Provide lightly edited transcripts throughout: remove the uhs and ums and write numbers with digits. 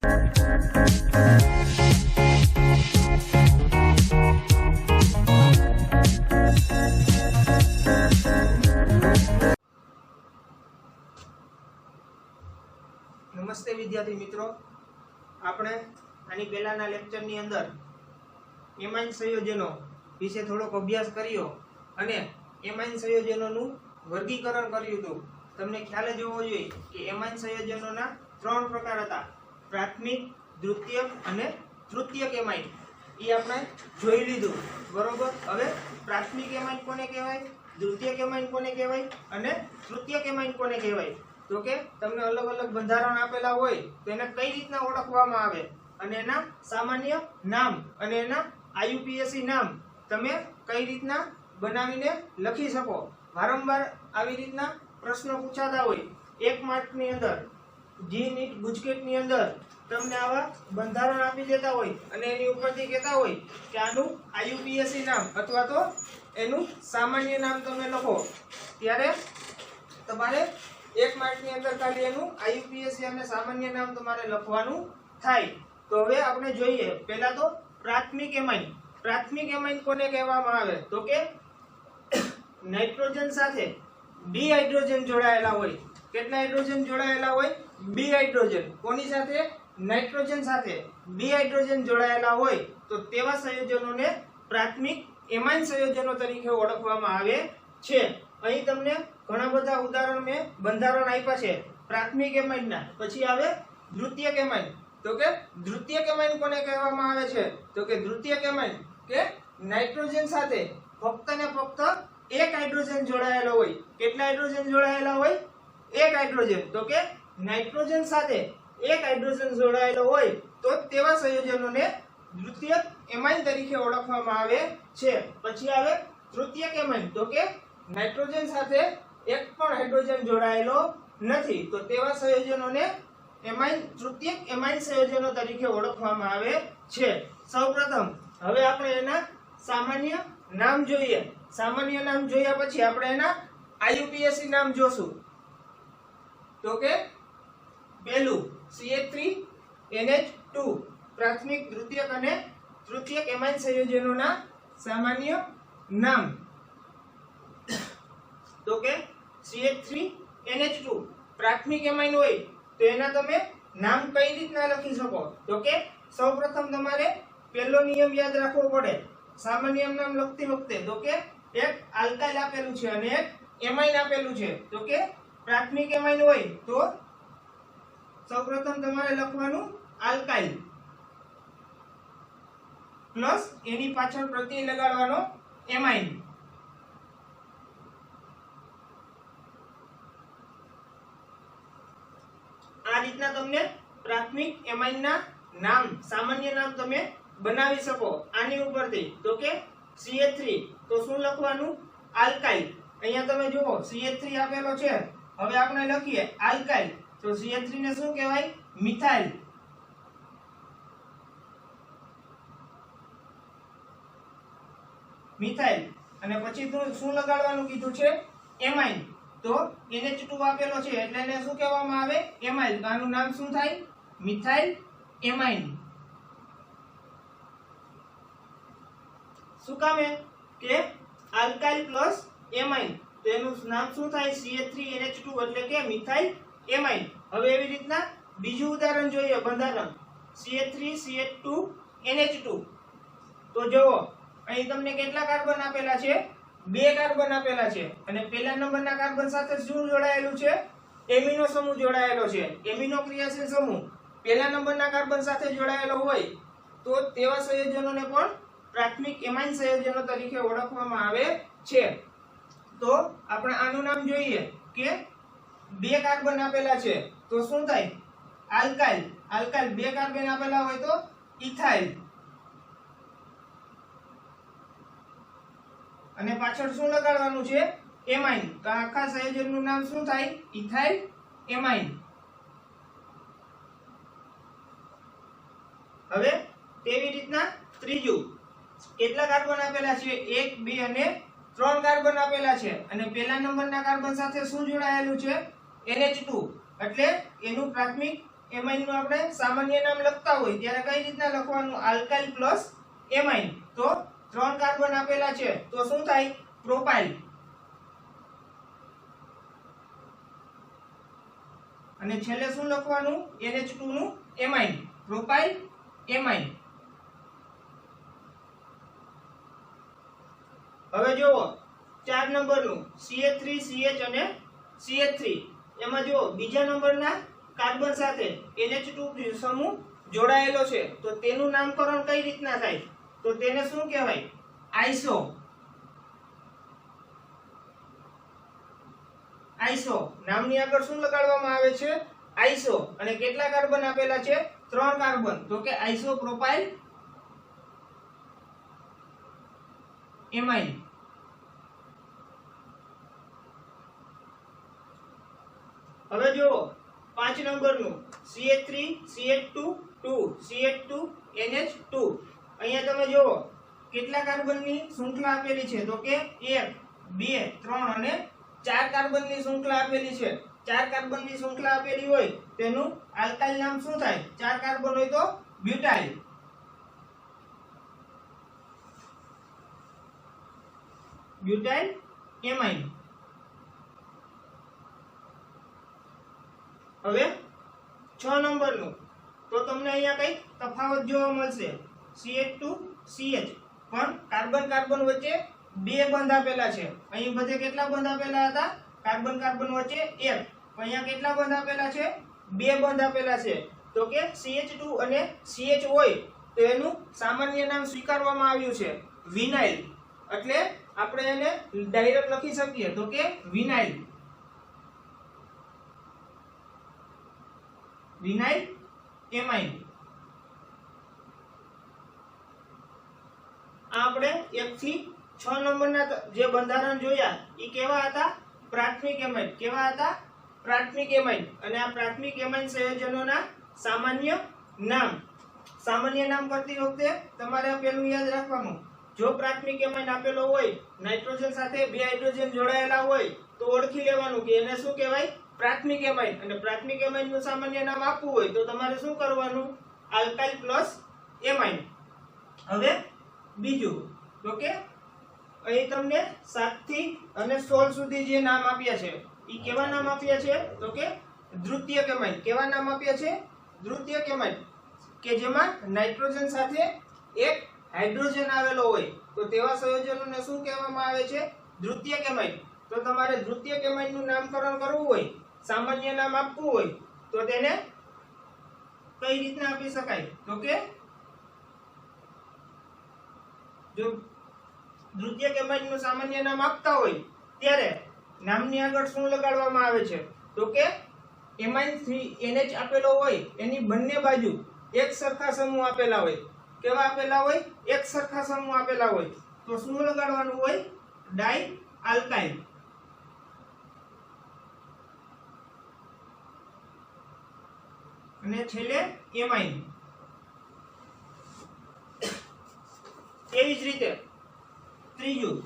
નમસ્તે વિદ્યાર્થી મિત્રો, આપણે આની પહેલાના લેક્ચરની અંદર એમાઇન સંયોજનો વિશે થોડોક અભ્યાસ કર્યો અને એમાઇન સંયોજનોનું વર્ગીકરણ કર્યું હતું. તમને ખ્યાલ જ હોવો જોઈએ કે એમાઇન સંયોજનોના 3 પ્રકાર હતા: પ્રાથમિક, દ્વિતીયક અને તૃતીયક એમાઇન. એ આપણે જોઈ લીધું, બરોબર. હવે પ્રાથમિક એમાઇન કોને કહેવાય, દ્વિતીયક એમાઇન કોને કહેવાય અને તૃતીયક એમાઇન કોને કહેવાય? તો કે તમને અલગ અલગ બંધારણ આપેલા હોય તો એને કઈ રીતના ઓળખવામાં આવે અને એના સામાન્ય નામ અને એના આઈયુપીએસી નામ તમે કઈ રીતના બનાવીને લખી શકો. વારંવાર આવી રીતના પ્રશ્નો પૂછાતા હોય. 1 માર્કની અંદર જી નીટ ગુજકેટની અંદર તમને આવા બંધારણ આપી દેતા હોય અને એની ઉપરથી કહેતા હોય કે આનું આઈયુપીએસી નામ અથવા તો એનું સામાન્ય નામ તમે લખો, ત્યારે તમારે 1 માર્કની અંદર ખાલી એનું આઈયુપીએસી અને સામાન્ય નામ તમારે લખવાનું થાય. તો હવે આપણે જોઈએ પહેલા તો પ્રાથમિક એમાઇન. પ્રાથમિક એમાઇન કોને કહેવામાં આવે? તો કે નાઇટ્રોજન સાથે 2 હાઇડ્રોજન જોડાયેલા હોય. કેટલા હાઇડ્રોજન જોડાયેલા હોય? 2 હાઇડ્રોજન. કોની સાથે? નાઇટ્રોજન સાથે 2 હાઇડ્રોજન જોડાયેલા હોય તો તેવા સંયોજનોને પ્રાથમિક એમાઇન સંયોજનો તરીકે ઓળખવામાં આવે છે. અહીં તમને ઘણા બધા ઉદાહરણ મેં બંધારણ આપ્યા છે પ્રાથમિક એમાઇનના. પછી આવે દ્વિતીયક એમાઇન. તો કે દ્વિતીયક એમાઇન કોને કહેવામાં આવે છે? તો કે દ્વિતીયક એમાઇન કે નાઇટ્રોજન સાથે ફક્ત ને ફક્ત 1 હાઇડ્રોજન જોડાયેલો હોય. કેટલા હાઇડ્રોજન જોડાયેલા હોય? 1 હાઇડ્રોજન. તો કે નાઇટ્રોજન સાથે 1 હાઇડ્રોજન જોડાયેલો હોય તો તેવા સંયોજનોને દ્વિતીયક એમાઇન તરીકે ઓળખવામાં આવે છે. પછી આવે તૃતીયક એમાઇન. તો કે નાઇટ્રોજન સાથે 1 પણ હાઇડ્રોજન જોડાયેલો નથી તો તેવા સંયોજનોને તૃતીયક એમાઇન સંયોજનો તરીકે ઓળખવામાં આવે છે. સૌપ્રથમ હવે આપણે એના સામાન્ય નામ જોઈએ. સામાન્ય નામ જોયા પછી આપણે એના આઈયુપીએસી નામ જોશું. તો કે પહેલું CH3NH2 પ્રાથમિક, દ્વિતીયક અને તૃતીયક એમાઇન સંયોજનોના સામાન્ય નામ. તો કે CH3NH2 પ્રાથમિક એમાઇન હોય તો એના તમે નામ કઈ રીતના લખી શકો? તો કે સૌપ્રથમ તમારે પહેલો નિયમ યાદ રાખવો પડે સામાન્ય નામ લખતી વખતે. તો કે એક આલ્કાઇલ આપેલું છે અને એક એમાઇન આપેલું છે. તો કે પ્રાથમિક એમાઇન હોય તો સૌપ્રથમ તમારે લખવાનું આલ્કાઇલ પ્લસ એની પાછળ પ્રત્યય લગાડવાનો એમાઇન. આ રીતના તમને પ્રાથમિક એમાઇનના નામ, સામાન્ય નામ તમે બનાવી શકો આની ઉપરથી. તો કે CH3 તો શું લખવાનું? આલ્કાઇલ. અહીંયા તમે જુઓ CH3 આપેલો છે. હવે આપણે લખીએ આલ્કાઇલ તો CH3 ને શું કહેવાય? મિથાઇલ. મિથાઇલ. અને પછી શું લગાડવાનું કીધું છે? એમાઇન. તો NH2 આપેલો છે એટલે એને શું કહેવામાં આવે? એમાઇલ. આનું નામ શું થાય? Methyl amine. શું કામ? કે આલ્કાઇલ પ્લસ એમાઇન તો એનું નામ શું થાય? CH3NH2 એટલે કે મિથાઇલ એમાઇન. હવે એવી રીતના બીજું ઉદાહરણ જોઈએ બંધારણ CH3CH2NH2. તો જુઓ અહીં તમને કેટલા કાર્બન આપેલા છે? 2 કાર્બન આપેલા છે અને પહેલા નંબરના કાર્બન સાથે શું જોડાયેલું છે? એમિનો સમૂહ જોડાયેલો છે. એમિનો ક્રિયાશીલ સમૂહ પહેલા નંબરના કાર્બન સાથે જોડાયેલો હોય તો તેવા સંયોજનોને પણ પ્રાથમિક એમાઇન સંયોજનો તરીકે ઓળખવામાં આવે છે. તો આપણે આનું નામ જોઈએ કે 2 કાર્બન આપેલા છે તો શું થાય? આલ્કાઇલ. આલ્કાઇલ 2 કાર્બન આપેલા હોય તો ઇથાઇલ. અને પાછળ શું લગાડવાનું છે? એમાઇન. તો આખા સંયોજનનું નામ શું થાય? Ethyl amine. હવે તેવી રીતના ત્રીજું કેટલા કાર્બન આપેલા છે? 1, 2 અને 3 કાર્બન આપેલા છે અને પહેલા નંબરના કાર્બન સાથે શું જોડાયેલું છે? NH2 એટલે એનું પ્રાથમિક એમાઇન નું આપણે સામાન્ય નામ લખતા હોય ત્યારે કઈ રીતના લખવાનું? Alkyl plus amine. તો 3 કાર્બન આપેલા છે તો શું થાય? પ્રોપાઇલ. અને છેલ્લે શું લખવાનું? NH2 નું એમાઇન. Propyl amine. હવે જુઓ 4 નંબરનું CH3CH અને CH3 એમાં જો બીજા નંબરના કાર્બન સાથે NH2 સમૂહ જોડાયેલો છે તો તેનું નામકરણ કઈ રીતના થાય? તો તેને શું કહેવાય? આઇસો. આઇસો નામની આગળ શું લગાડવામાં આવે છે? આઇસો. અને કેટલા કાર્બન આપેલા છે? 3 કાર્બન. તો કે આઇસોપ્રોપાઇલ એમાઇન. હવે જો 5 નંબરનું CH3CH2 CH2 NH2 અહીંયા તમે જુઓ કેટલા કાર્બનની શૃંખલા આપેલી છે? તો કે 1 2 3 અને 4 કાર્બનની શૃંખલા આપેલી છે. 4 કાર્બનની શૃંખલા આપેલી હોય તેનું આલ્કાઇલ નામ શું થાય? 4 કાર્બન હોય તો બ્યુટાઇલ. Butyl amine. હવે 6 નંબરનું તો તમને અહીંયા કઈ તફાવત જોવા મળશે. CH2CH પણ કાર્બન કાર્બન વચ્ચે 2 બંધ આપેલા છે. અહીં બધે કેટલા બંધ આપેલા હતા? કાર્બન કાર્બન વચ્ચે 1. અહીંયા કેટલા બંધ આપેલા છે? 2 બંધ આપેલા છે. તો કે CH2 અને CH હોય તો એનું સામાન્ય નામ સ્વીકારવામાં આવ્યું છે વિનાઇલ. એટલે આપણે એને ડાયરેક્ટ લખી શકીએ તો કે વિનાઇલ. Vinyl amine. આપણે 1 થી 6 નંબરના જે બંધારણ જોયા એ કેવા હતા? પ્રાથમિક એમાઇન. કેવા હતા? પ્રાથમિક એમાઇન. અને આ પ્રાથમિક એમાઇન સંયોજનોના સામાન્ય નામ. સામાન્ય નામ કરતી વખતે તમારે પેલું યાદ રાખવાનું, જો પ્રાથમિક એમાઇન આપેલો હોય, નાઇટ્રોજન સાથે 2 હાઇડ્રોજન જોડાયેલા હોય તો ઓળખી લેવાનું કે એને શું કહેવાય? પ્રાથમિક એમાઇન. અને પ્રાથમિક એમાઇન નું સામાન્ય નામ આપવું હોય તો તમારે શું કરવાનું? Alkyl plus amine. હવે બીજું તો કે અહીં તમને 7 થી અને 16 સુધી જે નામ આપ્યા છે એ કેવા નામ આપ્યા છે? તો કે દ્વિતીયક એમાઇન. કેવા નામ આપ્યા છે? દ્વિતીયક એમાઇન. કે જેમાં નાઇટ્રોજન સાથે 1 હાઇડ્રોજન આવેલો હોય તો તેવા સંયોજનોને શું કહેવામાં આવે છે? દ્વિતીયક એમાઇન. તો તમારે દ્વિતીયક એમાઇન નું નામકરણ કરવું હોય, સામાન્ય નામ આપવું હોય તો તેને કઈ રીતના આપી શકાય? તો કે જો દ્વિતીયક એમાઇન નું સામાન્ય નામ આપતા હોય ત્યારે નામની આગળ શું લગાડવામાં આવે છે? તો કે એમાઇન 3NH આપેલો હોય એની બંને બાજુ એક સરખા સમૂહ આપેલા હોય. કેવા આપેલા હોય? એક સરખા સમૂહ આપેલા હોય તો શું લગાડવાનું હોય? ડાઈ આલ્કાઇલ. અને છેલ્લે એમાઇન. એવી જ રીતે ત્રીજું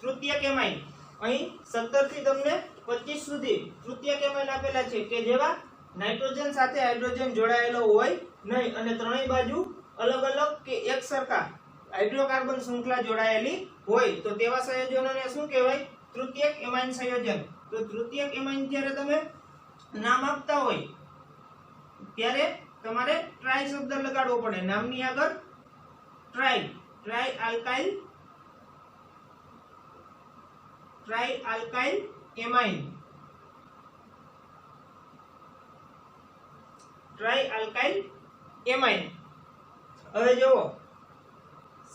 તૃતીયક એમાઇન. અહીં 17 થી તમને 25 સુધી તૃતીયક એમાઇન આપેલા છે કે જેવા નાઇટ્રોજન સાથે હાઇડ્રોજન જોડાયેલો હોય નહીં અને ત્રણેય બાજુ અલગ અલગ કે એક સરખા હાઇડ્રોકાર્બન શૃંખલા જોડાયેલી હોય તો તેવા સંયોજનોને શું કહેવાય? તૃતીયક એમાઇન સંયોજન. તો તૃતીયક એમાઇન જ્યારે તમે નામ આપતા હોય ત્યારે તમારે ટ્રાય શબ્દ લગાડવો પડે. નામની આગળ try. Try alkyl. Try alkyl amine. Try alkyl amine. હવે જુઓ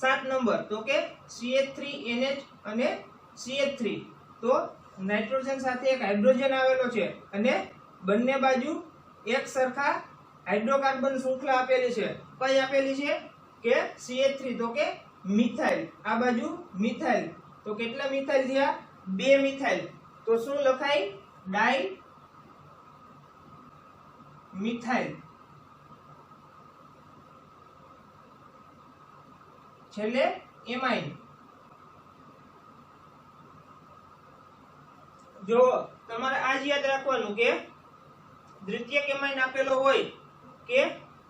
7 નંબર તો કે CH3NH અને CH3 તો નાઇટ્રોજન સાથે 1 હાઇડ્રોજન આવેલો છે અને બંને બાજુ એક સરખા હાઇડ્રોકાર્બન શૃંખલા આપેલી છે. કઈ આપેલી છે? કે CH3 તો કે મિથાઇલ. આ બાજુ મિથાઇલ. તો કેટલા મિથાઇલ થયા? 2 મિથાઇલ. તો શું લખાય? ડાઈ મિથાઇલ. છેલ્લે એમાઇન. જો તમારે આજ યાદ રાખવાનું કે દ્વિતીયક એમાઇન આપેલો હોય કે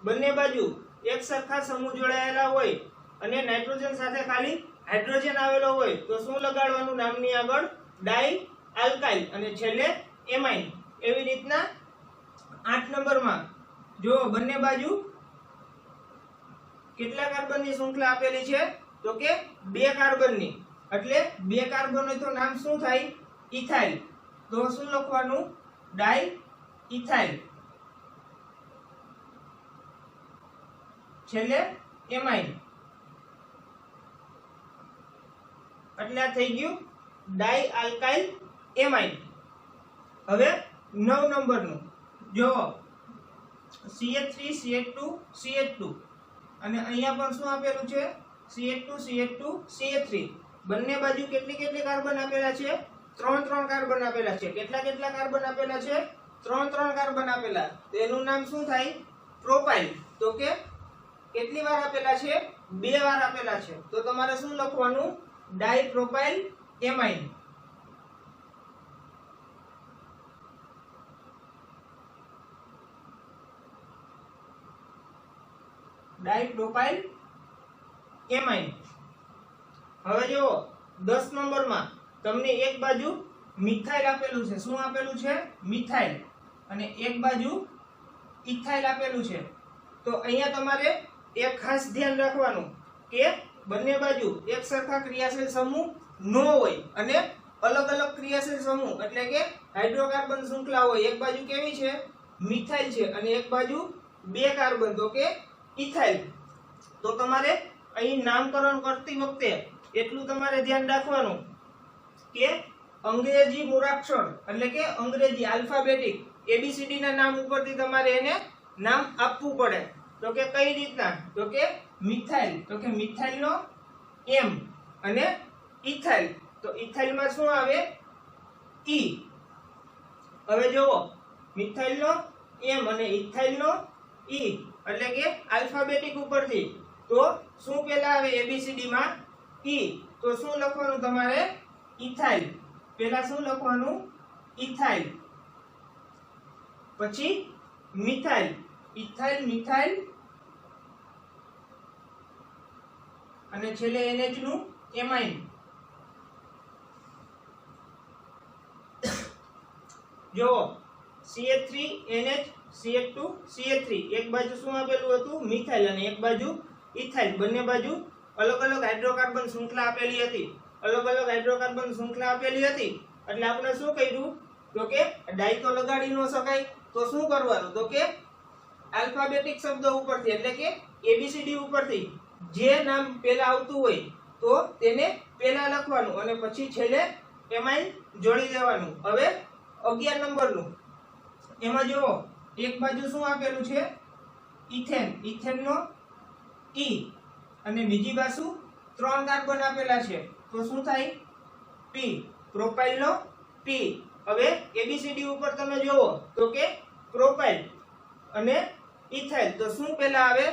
બંને બાજુ એક સરખા સમૂહ જોડાયેલા હોય અને નાઇટ્રોજન સાથે ખાલી હાઇડ્રોજન આવેલો હોય તો શું લગાડવાનું નામની આગળ? ડાઈ આલ્કાઇલ અને છેલ્લે એમાઇન. એવી રીતના 8 નંબરમાં જો બંને બાજુ કેટલા કાર્બનની શૃંખલા આપેલી છે? તો કે 2 કાર્બનની. એટલે 2 કાર્બન હોય તો નામ શું થાય? ઇથાઇલ. તો શું લખવાનું? ડાઈ ઇથાઇલ. છેલ્લે એમાઇન. એટલે આ થઈ ગયું ડાઈ આલ્કાઇલ એમાઇન. હવે 9 નંબરનું જો CH3 CH2 CH2 અને અહીંયા પણ શું આપેલું છે? CH2 CH2 CH3. બંને બાજુ કેટલી કેટલી કાર્બન આપેલા છે? 3 કાર્બન આપેલા છે. કેટલા કાર્બન આપેલા છે? 3 કાર્બન આપેલા. તો એનું નામ શું થાય? પ્રોપાઇલ. તો કે કેટલી વાર આપેલા છે? 2 વાર આપેલા છે. તો તમારે શું લખવાનું? ડાઇપ્રોપાઇલ એમાઇન. ડાઇપ્રોપાઇલ એમાઇન. હવે જો 10 નંબરમાં તમને એક બાજુ મિથાઇલ આપેલું છે. શું આપેલું છે? મિથાઇલ. અને એક બાજુ ઇથાઇલ આપેલું છે. તો અહીંયા તમારે એક ખાસ ધ્યાન રાખવાનું કે બંને બાજુ એક સરખા ક્રિયાશીલ સમૂહ ન હોય અને અલગ અલગ ક્રિયાશીલ સમૂહ એટલે કે હાઇડ્રોકાર્બન શૃંખલા હોય. એક બાજુ કેવી છે? મિથાઇલ છે અને એક બાજુ 2 કાર્બન તો કે ઇથાઇલ. તો તમારે અહીં નામકરણ કરતી વખતે એટલું તમારે ધ્યાન રાખવાનું કે અંગ્રેજી મૂળાક્ષર એટલે કે અંગ્રેજી આલ્ફાબેટિક ABCD ના નામ ઉપરથી તમારે એને નામ આપવું પડે. તો કે કઈ રીતના? તો કે મિથાઇલ. તો કે મિથાઇલ નો M અને ઇથાઇલ. તો ઇથાઇલ માં શું આવે? E. હવે જુઓ મિથાઇલ નો M અને ઇથાઇલ નો E એટલે કે આલ્ફાબેટિક ઉપરથી તો શું પહેલા આવે ABCD માં? E. તો શું લખવાનું તમારે? ઇથાઇલ. પહેલા શું લખવાનું? ઇથાઇલ. પછી મિથાઇલ. ઇથાઇલ મિથાઇલ અને છેલ્લે NH નું એમાઇન. જો CH3 NH CH2 CH3 એક બાજુ શું આપેલું હતું? મિથાઇલ અને એક બાજુ ઇથાઇલ. બંને બાજુ અલગ અલગ હાઇડ્રોકાર્બન શૃંખલા આપેલી હતી. અલગ અલગ હાઇડ્રોકાર્બન શૃંખલા આપેલી હતી એટલે આપણે શું કર્યું? તો કે ડાઈ તો લગાડી ન શકાય. તો શું કરવાનું? તો કે આલ્ફાબેટિક શબ્દ ઉપરથી એટલે કે ABCD ઉપરથી જે નામ પહેલા આવતું હોય તો તેને પહેલા લખવાનું અને પછી છેલ્લે એમાઇન જોડી દેવાનું. હવે 11 નંબરનું એમાં જુઓ એક બાજુ શું આપેલું છે? ઇથેન. ઇથેન નો E અને બીજી બાજુ 3 કાર્બન આપેલા છે તો શું થાય? P. પ્રોપાઇલ નો P. હવે ABCD ઉપર તમે જોવો તો કે પ્રોપાઇલ અને ઇથાઇલ. તો શું પહેલા આવે?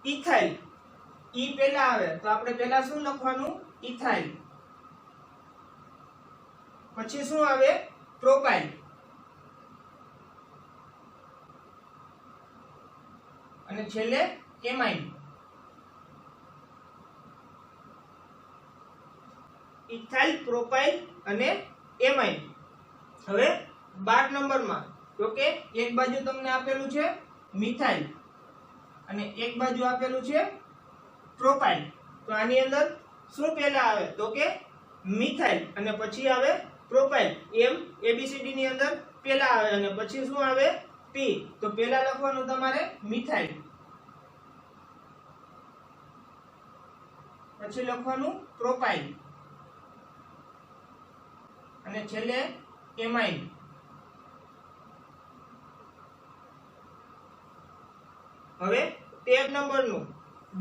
ઇથાઇલ. E પહેલા આવે તો આપણે પહેલા શું લખવાનું? ઇથાઇલ. પછી શું આવે? પ્રોપાઇલ અને છેલ્લે એમાઇન. ઇથાઇલ, પ્રોપાઇલ અને એમાઇન. હવે 12 નંબરમાં તો કે એક બાજુ તમને આપેલું છે મિથાઇલ અને એક બાજુ આપેલું છે પ્રોપાઇલ. તો આની અંદર શું પહેલા આવે? તો કે મિથાઇલ અને પછી આવે પ્રોપાઇલ. એમ ABCD ની અંદર પહેલા આવે અને પછી શું આવે? P. તો પહેલા લખવાનું તમારે મિથાઇલ, પછી લખવાનું પ્રોપાઇલ અને છેલ્લે એમાઇન. હવે 13 નંબરનું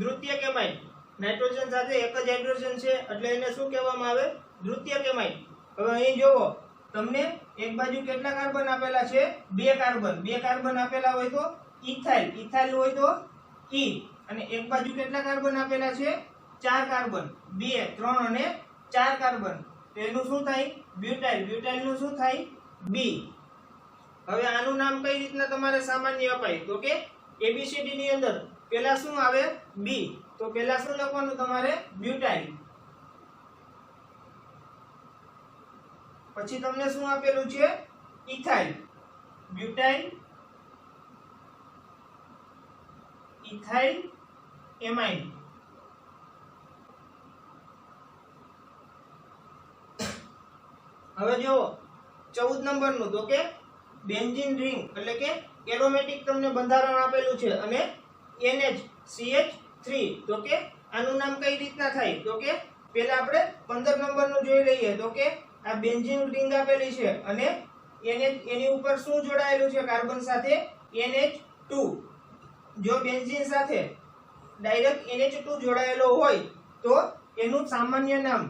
દ્વિતીયક એમાઇન. નાઇટ્રોજન સાથે એક જ હાઇડ્રોજન છે એટલે એને શું કહેવામાં આવે? દ્વિતીયક એમાઇન. હવે અહીં જોવો તમને એક બાજુ કેટલા કાર્બન આપેલા છે? 2 કાર્બન. 2 કાર્બન આપેલા હોય તો ઇથાઇલ. ઇથાઇલ હોય તો E. અને એક બાજુ કેટલા કાર્બન આપેલા છે? 4 કાર્બન. 2 3 અને 4 કાર્બન. તો એનું શું થાય? બ્યુટાઇલ. બ્યુટાઇલ નું શું થાય? B. હવે આનું નામ કઈ રીતના તમારે સામાન્ય અપાય તો કે એબીસીડી ની અંદર પહેલા શું આવે બી, તો પહેલા શું લખવાનું તમારે બ્યુટાઇલ, પછી તમને શું આપેલું છે ઇથાઇલ, બ્યુટાઇલ, ઇથાઇલ એમાઇન, હવે જો 14 નંબરનું તો કે બેન્ઝીન રિંગ એટલે કે એરોમેટિક તમને બંધારણ આપેલું છે અને NHCH3 તો કે આનું નામ કઈ રીતના થાય તો કે પહેલા આપણે 15 નંબરનું જોઈ લઈએ તો કે આ બેન્ઝીન રિંગ આપેલી છે અને એની ઉપર શું જોડાયેલું છે કાર્બન સાથે NH2, જો બેન્ઝીન સાથે ડાયરેક્ટ NH2 જોડાયેલો હોય તો એનું સામાન્ય નામ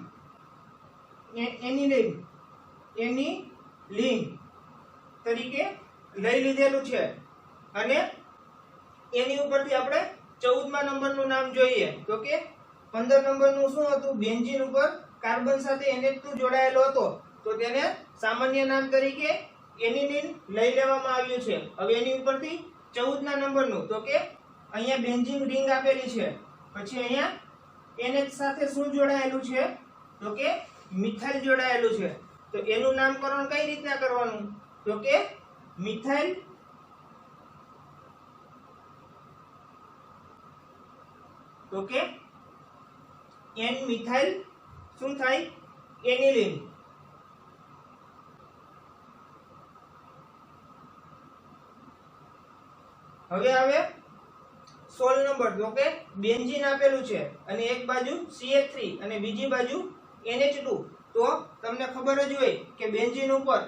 એનિલીન તરીકે લઈ લીધેલું છે અને એની ઉપરથી આપણે 14મા નંબરનું નામ જોઈએ તો કે 15 નંબરનું શું હતું બેન્ઝીન ઉપર કાર્બન સાથે NH2 જોડાયેલો હતો તો તેને સામાન્ય નામ તરીકે એનિલીન લઈ લેવામાં આવ્યું છે। હવે એની ઉપરથી 14ના નંબરનું તો કે અહીંયા બેન્ઝીન રિંગ આપેલી છે, પછી અહીંયા NH સાથે શું જોડાયેલું છે તો કે મિથાઇલ જોડાયેલું છે, તો એનું નામકરણ કઈ રીતના કરવાનું તો કે મિથાઇલ તો કે એન મિથાઇલ શું થાય એનિલીન। હવે આવે 16 નંબર તો કે બેન્ઝીન આપેલું છે અને એક બાજુ CH3 અને બીજી બાજુ NH2, તો તમને ખબર જ હોય કે બેન્ઝીન ઉપર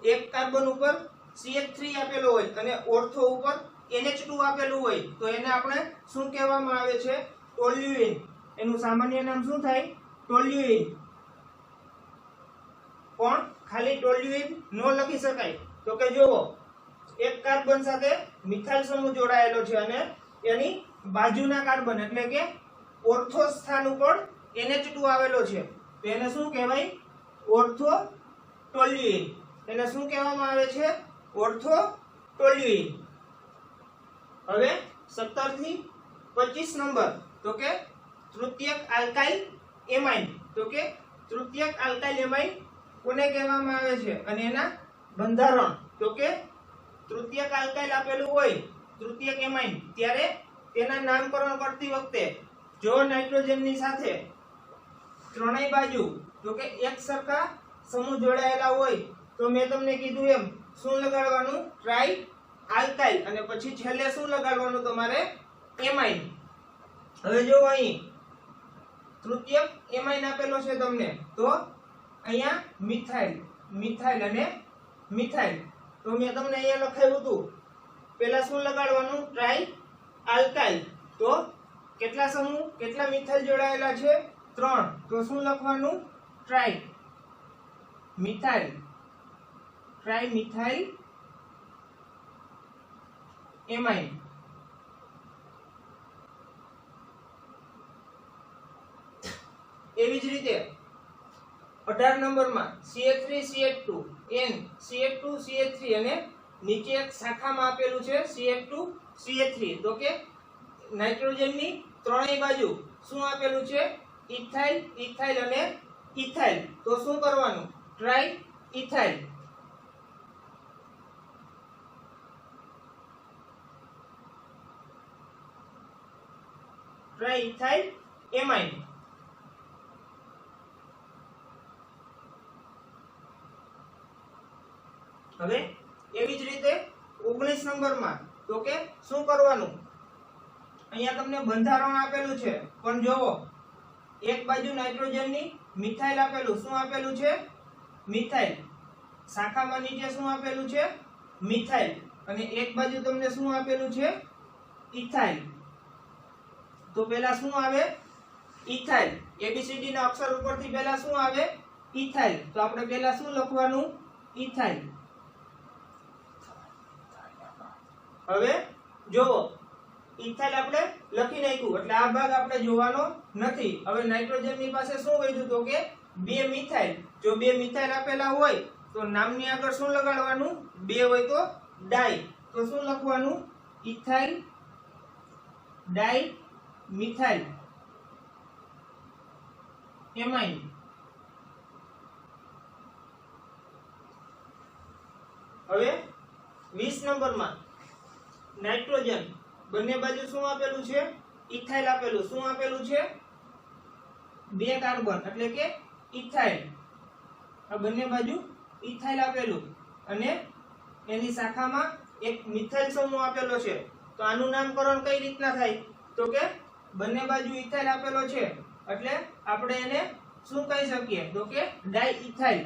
એક કાર્બન ઉપર CH3 આપેલો હોય અને ઓર્થો ઉપર NH2 આપેલું હોય તો એને આપણે શું કહેવામાં આવે છે ટોલ્યુઇન, એનું સામાન્ય નામ શું થાય ટોલ્યુઇન। પણ ખાલી ટોલ્યુઇન ન લખી શકાય તો કે જુઓ એક કાર્બન સાથે મિથાઇલ સમૂહ જોડાયેલો છે અને એની બાજુના કાર્બન એટલે કે ઓર્થો સ્થાન ઉપર NH2 આવેલો છે તો એને શું કહેવાય ઓર્થો ટોલ્યુઇન, એને શું કહેવામાં આવે છે ઓર્થો ટોલ્યુઇન। હવે 17 થી 25 નંબર તો કે તૃતીયક આલ્કાઇલ એમાઇન, તો કે તૃતીયક આલ્કાઇલ એમાઇન કોને કહેવામાં આવે છે અને એના બંધારણ તો કે તૃતીયક આલ્કાઇલ આપેલું હોય તૃતીયક એમાઇન ત્યારે તેના નામકરણ કરતી વખતે જો નાઇટ્રોજનની સાથે ત્રણેય બાજુ તો કે એક સરખા સમૂહ જોડાયેલા હોય તો મેં તમને કીધું એમ શું લગાડવાનું ટ્રાઈ આલ્કાઇલ અને પછી છેલ્લે શું લગાડવાનું તમારે એમાઇન। હવે જો અહીં તૃતીયક એમાઇન આપેલો છે તમને તો અહીંયા મિથાઇલ, મિથાઇલ અને મિથાઇલ, તો મેં તમને અહીંયા લખાવ્યું હતું પહેલા શું લગાડવાનું ટ્રાઈ આલ્કાઇલ, તો કેટલા સમૂહ કેટલા મિથાઇલ જોડાયેલા છે 3, તો શું લખવાનું try methyl, try methyl amine. એવી જ રીતે 18 નંબરમાં CH3 CH2 N CH2 CH3 અને નીચે એક શાખામાં આપેલું છે CH2 CH3 તો કે નાઇટ્રોજનની ત્રણેય બાજુ શું આપેલું છે ઇથાઇલ, ઇથાઇલ અને ઇથાઇલ, તો શું કરવાનું try ethyl, try ethyl amine. હવે એવી જ રીતે 19 નંબરમાં તો કે શું કરવાનું અહીંયા તમને બંધારણ આપેલું છે પણ જોવો એક બાજુ નાઇટ્રોજનની મિથાઇલ આપેલું શું આપેલું છે મિથાઇલ, શાખામાં નીચે શું આપેલું છે મિથાઇલ અને એક બાજુ તમને શું આપેલું છે ઇથાઇલ, તો પહેલા શું આવે ઇથાઇલ, ABCD ના અક્ષર ઉપરથી પહેલા શું આવે ઇથાઇલ, તો આપણે પહેલા શું લખવાનું ઇથાઇલ। હવે જોવો ઇથાઇલ આપણે લખી નાખ્યું એટલે આ ભાગ આપણે જોવાનો નથી। હવે નાઇટ્રોજનની પાસે શું વધ્યું તો કે બે મિથાઇલ, જો બે મિથાઇલ આપેલા હોય તો નામની આગળ શું લગાડવાનું? 2 હોય તો ડાઈ. તો શું લખવાનું? ઇથાઇલ ડાઈ મિથાઇલ એમાઇન. હવે 20 નંબરમાં નાઇટ્રોજન. બંને બાજુ શું આપેલું છે? ઇથાઇલ આપેલું. શું આપેલું છે? 2 કાર્બન એટલે કે ઇથાઇલ. આ બંને બાજુ ઇથાઇલ આપેલું અને એની શાખામાં એક મિથાઇલ સમૂહ આપેલો છે. તો આનું નામકરણ કઈ રીતના થાય? તો કે બંને બાજુ ઇથાઇલ આપેલો છે એટલે આપણે એને શું કહી શકીએ? તો કે ડાઇઇથાઇલ.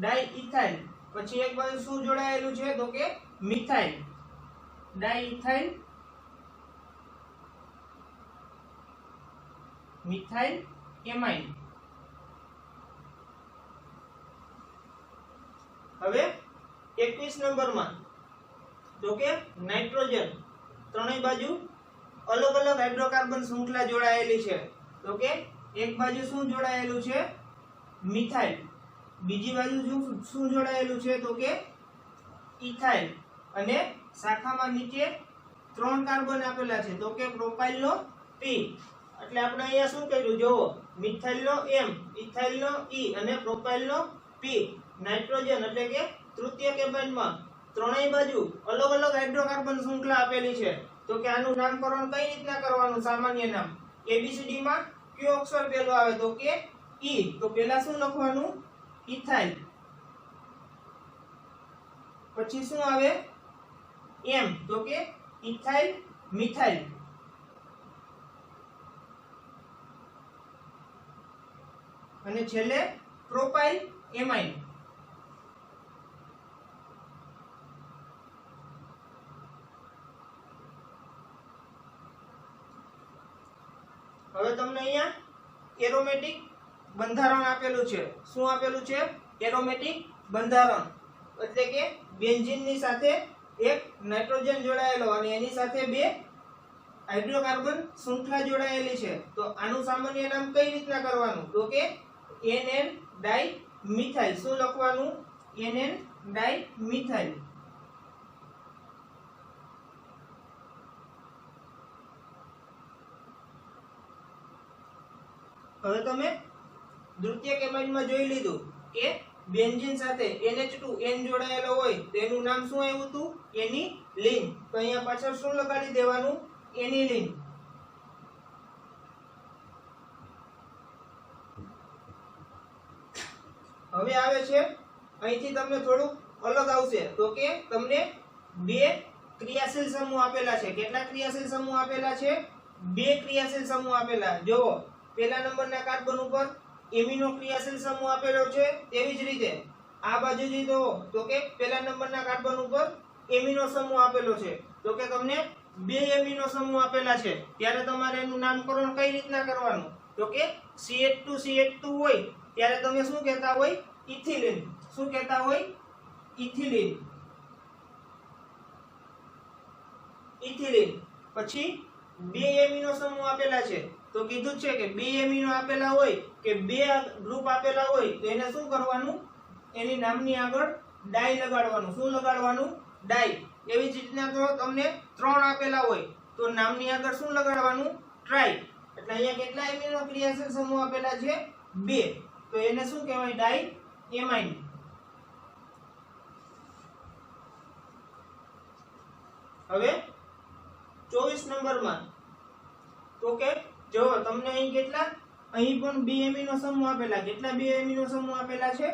ડાઇઇથાઇલ. પછી એક બાજુ શું જોડાયેલું છે? તો કે મિથાઇલ. ડાઇઇથાઇલ methyl amine. હવે 21 નંબરમાં તો કે નાઇટ્રોજન. ત્રણેય બાજુ અલગ અલગ હાઇડ્રોકાર્બન શૃંખલા જોડાયેલી છે. તો કે એક બાજુ શું જોડાયેલું છે? મિથાઇલ. બીજી બાજુ શું જોડાયેલું છે? તો કે ઇથાઇલ. અને શાખામાં નીચે 3 કાર્બન આપેલા છે. તો કે પ્રોપાઇલ નો પી. એટલે આપણે અહીંયા શું કર્યું? જોવો, મિથાઇલ નો એમ, ઇથાઇલ નો ઈ અને પ્રોપાઇલ નો પી. નાઇટ્રોજન એટલે કે તૃતીય કેમ્બાઇનમાં ત્રણેય બાજુ અલગ અલગ હાઇડ્રોકાર્બન શૃંખલા આપેલી છે. તો કે આનું નામકરણ કઈ રીતના કરવાનું? સામાન્ય નામ. એબીસીડી માં કયો અક્ષર પહેલો આવે? તો કે ઈ. તો પહેલા શું લખવાનું? ઇથાઇલ. પછી શું આવે? એમ. તો કે ઇથાઇલ મિથાઇલ. અને છેલ્લે પ્રોપાઇલ એમાઇન. હવે તમને અહીંયા એરોમેટિક બંધારણ આપેલું છે. શું આપેલું છે? એરોમેટિક બંધારણ. એટલે કે બેન્ઝીનની સાથે એક નાઇટ્રોજન જોડાયેલો અને એની સાથે 2 હાઇડ્રોકાર્બન શૃંખલા જોડાયેલી છે. તો આનું સામાન્ય નામ કઈ રીતના કરવાનું? તો કે NN ડાઈ મિથાઇલ. શું લખવાનું? NN ડાઈ મિથાઇલ. હવે તમે દ્વિતીય કેમાઇનમાં જોઈ લીધું કે બેન્ઝીન સાથે NH2N જોડાયેલો હોય તો એનું નામ શું આવ્યું હતું? એનિલીન. તો અહીંયા પાછળ શું લગાડી દેવાનું? એનિલીન. હવે આવે છે અહીંથી તમને થોડું અલગ આવશે. તો કે તમને 2 ક્રિયાશીલ સમૂહ આપેલા છે. કેટલા ક્રિયાશીલ સમૂહ આપેલા છે? 2 ક્રિયાશીલ સમૂહ આપેલા. જોવો, પહેલા નંબરના કાર્બન ઉપર એમિનો ક્રિયાશીલ સમૂહ આપેલો છે. તેવી જ રીતે આ બાજુથી તો કે પહેલા નંબરના કાર્બન ઉપર એમિનો સમૂહ આપેલો છે. તો કે તમને 2 એમિનો સમૂહ આપેલા છે. ત્યારે તમારે એનું નામકરણ કઈ રીતના કરવાનું? તો કે CH2 હોય ત્યારે તમે શું કહેતા હોય? ઇથિલિન. શું કહેતા હોય? ઇથિલિન. ઇથિલિન. પછી 2 એમિનો સમૂહ આપેલા છે. તો કીધું છે કે 2 એમિનો આપેલા હોય કે 2 ગ્રુપ આપેલા હોય તો એને શું કરવાનું? એની નામની આગળ ડાઈ લગાડવાનું. શું લગાડવાનું? ડાઈ. એવી જ રીતના તો તમને 3 આપેલા હોય તો નામની આગળ શું લગાડવાનું? ટ્રાઈ. એટલે અહીંયા કેટલા એમિનો ક્રિયાશીલ સમૂહ આપેલા છે? 2. તો એને શું કહેવાય? ડાઈ એમાઇન. હવે 24 નંબરમાં તો કે જો તમને અહીં કેટલા? અહીં પણ 2 એમિનો સમૂહ આપેલા. કેટલા 2 એમિનો સમૂહ આપેલા છે?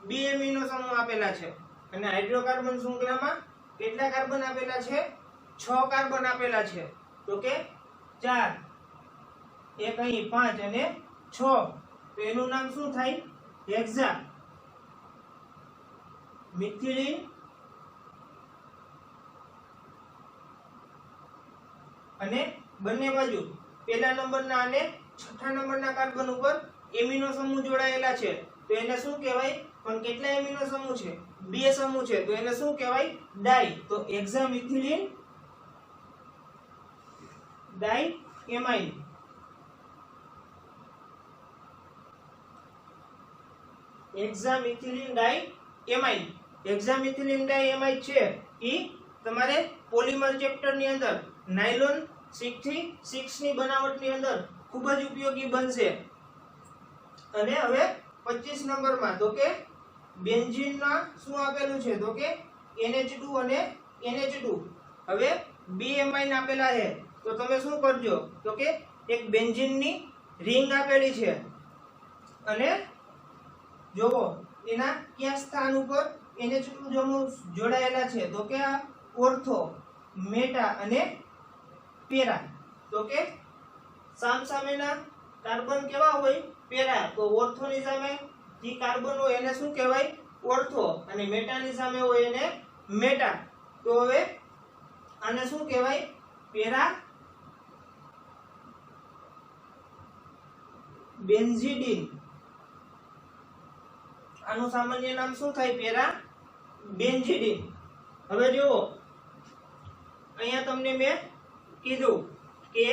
2 એમિનો સમૂહ આપેલા છે. અને હાઇડ્રોકાર્બન શૃંખલામાં કેટલા કાર્બન આપેલા છે? 6 કાર્બન આપેલા છે. તો કે 4, એક અહીં 5 અને 6. તો એનું નામ શું થાય? હેક્ઝા મિથિલિન અને બંને બાજુ પહેલા નંબરના અને છઠ્ઠા નંબરના કાર્બન ઉપર એમિનો સમૂહ જોડાયેલા છે. તો એને શું કહેવાય? પણ કેટલા એમિનો સમૂહ છે? 2 સમૂહ છે. તો એને શું કહેવાય? ડાઈ. તો હેક્ઝામિથિલિન ડાઈ એમાઇન. હેક્સામિથિલિન ડાઇએમાઇડ. હેક્સામિથિલિન ડાઇએમાઇડ છે ઈ તમારે પોલિમર ચેપ્ટર ની અંદર નાયલોન 6 થી 6 ની બનાવટની અંદર ખૂબ જ ઉપયોગી બનશે. અને હવે 25 નંબરમાં તો કે બેન્ઝીન ના શું આપેલું છે તો કે NH2 અને NH2. હવે બે એમાઇન આપેલા છે તો તમે શું કરજો તો કે એક બેન્ઝીન ની રિંગ આપેલી છે અને જોવો એના કયા સ્થાન ઉપર NH2 જોડાયેલા છે તો કે આ ઓર્થો, મેટા અને પેરા. તો કે સામસામેના કાર્બન કેવા હોય પેરા. તો ઓર્થો ની સામે જે કાર્બન હોય એને શું કહેવાય ઓર્થો અને મેટા ની સામે હોય એને મેટા. તો હવે આને શું કહેવાય પેરા બેન્ઝિડીન. આનું સામાન્ય નામ શું થાય પેરા બેન્ઝિડીન. હવે જુઓ અહીંયા તમને મેં કીધું કે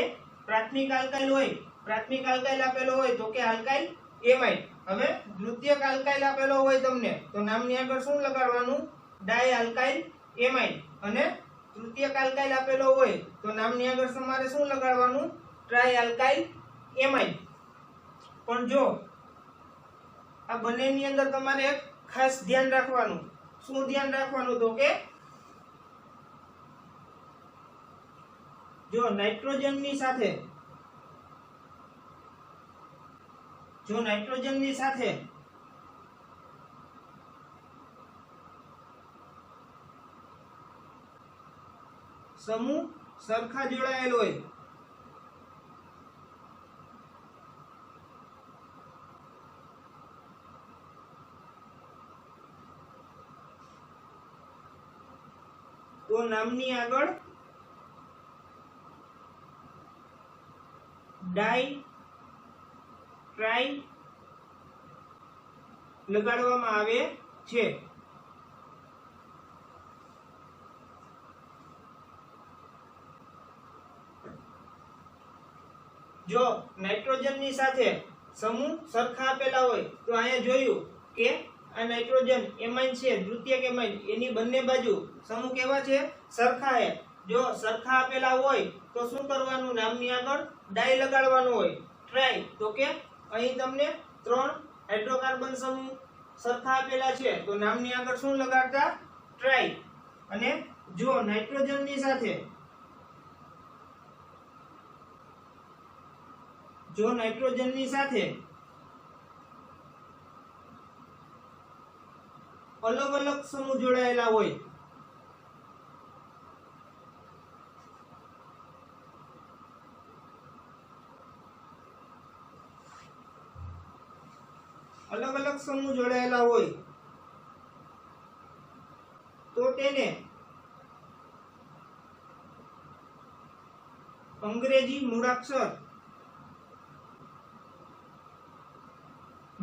પ્રાથમિક આલ્કાઇલ હોય, પ્રાથમિક આલ્કાઇલ આપેલો હોય તો કે આલ્કાઇલ એમાઇડ. હવે દ્વિતીયક આલ્કાઇલ આપેલો હોય તમને તો નામની આગળ શું લગાડવાનું ડાઈ આલ્કાઇલ એમાઇડ. અને તૃતીયક આલ્કાઇલ આપેલો હોય તો નામની આગળ તમારે શું લગાડવાનું ટ્રાઈ આલ્કાઇલ એમાઇડ. પણ જો આ બંનેની અંદર તમારે એક ખાસ ધ્યાન રાખવાનું. શું ધ્યાન રાખવાનું તો કે જો નાઇટ્રોજનની સાથે સમૂહ સરખા જોડાયેલ હોય તો નામની આગળ ડાઈ ટ્રાઈ લગાડવામાં આવે છે. જો નાઇટ્રોજનની સાથે સમૂહ સરખા આપેલા હોય તો અહીંયા જોયું કે આ નાઇટ્રોજન એમાઇન છે દ્વિતીયક એમાઇન એની બંને બાજુ સમૂહ કેવા છે સરખા છે. જો સરખા આપેલા હોય તો શું કરવાનું નામની આગળ ડાઈ લગાડવાનું હોય ટ્રાઈ. તો કે અહીં તમને 3 હાઇડ્રોકાર્બન સમૂહ સરખા આપેલા છે તો નામની આગળ શું લગાડતા ટ્રાઈ. અને જો નાઇટ્રોજનની સાથે અલગ અલગ સમૂહ જોડાયેલા હોય તો તેને અંગ્રેજી મૂળાક્ષર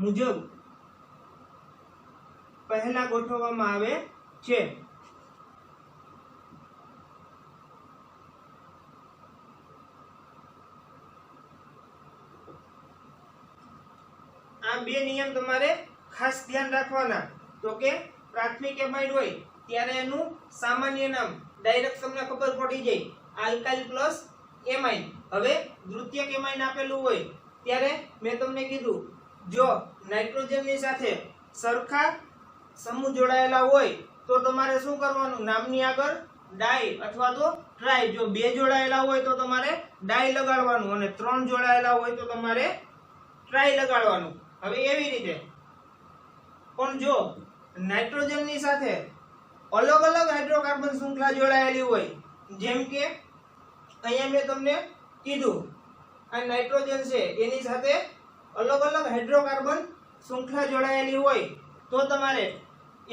મુજબ પહેલા ગોઠવવામાં આવે છે. આ બે નિયમ તમારે ખાસ ધ્યાન રાખવાના. તો કે પ્રાથમિક એમાઇડ હોય ત્યારે એનું સામાન્ય નામ ડાયરેક્ટ તમને ખબર પડી જાય આલ્કાઇલ પ્લસ એમાઇન. હવે દ્વિતીયક એમાઇન આપેલું હોય ત્યારે મેં તમને કીધું જો નાઇટ્રોજનની સાથે સરખા સમૂહ જોડાયેલા હોય તો તમારે શું કરવાનું નામની આગળ ડાઈ અથવા તો ટ્રાઈ. જો 2 જોડાયેલા હોય તો તમારે ડાઈ લગાડવાનું અને 3 જોડાયેલા હોય તો તમારે ટ્રાઈ લગાડવાનું. હવે એવી રીતે પણ જો નાઇટ્રોજનની સાથે અલગ અલગ હાઇડ્રોકાર્બન શૃંખલા જોડાયેલી હોય જેમ કે અહીંયા મેં તમને કીધું આ નાઇટ્રોજન છે એની સાથે અલગ અલગ હાઇડ્રોકાર્બન શૃંખલા જોડાયેલી હોય તો તમારે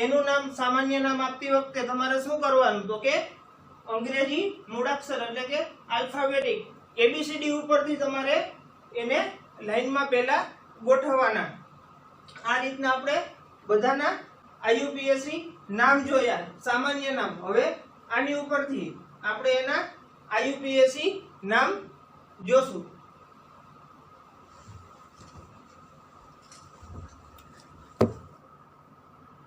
એનું નામ સામાન્ય નામ આપતી વખતે તમારે શું કરવાનું તો કે અંગ્રેજી મૂળાક્ષર એટલે કે આલ્ફાબેટિક ABCD ઉપરથી તમારે એને લાઈનમાં પહેલા ગોઠવવાના. આ રીતના આપણે બધાના IUPAC નામ જોયા સામાન્ય નામ. હવે આની ઉપરથી આપણે એના IUPAC નામ જોશું.